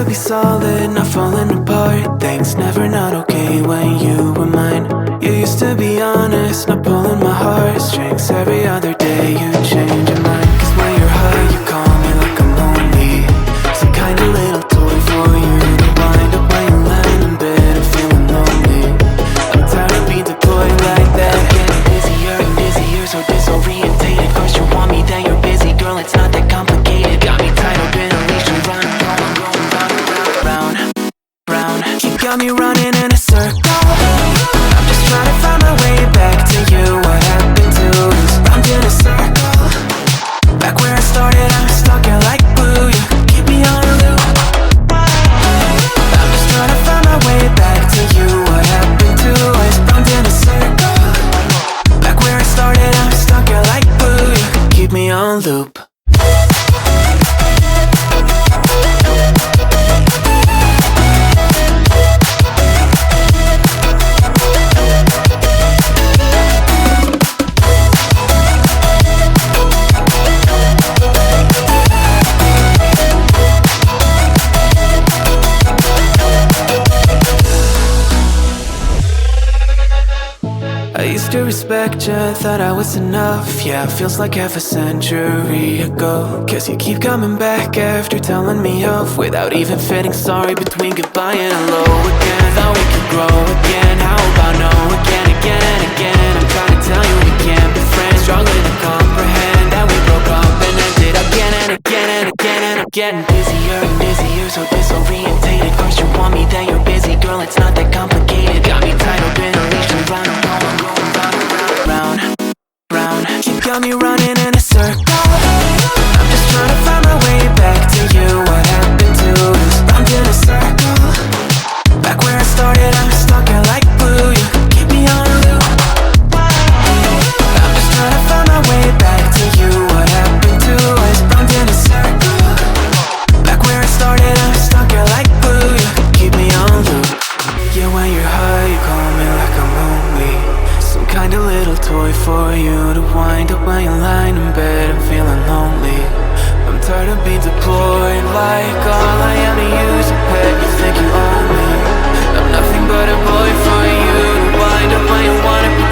be solid, not falling apart. Things never not okay when you were mine. You used to be honest, not pulling my heartstrings. Every other day you change your mind. Cause when you're high you call me like I'm lonely. Some kind of little toy for you to wind up when you land in bed and feeling lonely. I'm tired of being deployed like that. Getting busier and busier, so disorientated. First you want me, then you're busy. Girl, it's not that complicated. Got me tied up in a leash and running, round, round. You got me running in a circle. I'm just trying to find my way back to you. What happened to us? Round in a circle. Back where I started, I'm stuck here like glue. You keep me on a loop. I'm just trying to find my way back to you. What happened to us? Round in a circle. Back where I started, I'm stuck here like glue. You keep me on loop. I used to respect you, thought I was enough. Yeah, it feels like half a century ago. Guess you keep coming back after telling me off, without even fitting sorry between goodbye and hello again. Thought we could grow again, how about no again, again and again. I'm trying to tell you we can't be friends. Struggling to comprehend that we broke up and ended again and again and again. And I'm getting busier and busier, so disorientated. First you want me, then you're busy. Girl, it's not that complicated. Got me tied up in a leash and round. You got me running in a circle. I'm just trying to find my way back to you. What happened to us? Round in a circle. Back where I started, I'm stuck here like glue. You keep me on a loop. I'm just trying to find my way back to you. What happened to us? Round in a circle. Back where I started, I'm stuck here like glue. You keep me on loop. Yeah, when you're high, you call me like I'm lonely. Some kind of little toy for you to wind up when you're lying in bed and feeling lonely. I'm tired of being deployed like all I am to use a pet. You think you own me? I'm nothing but a boy for you to wind up when you wanna be.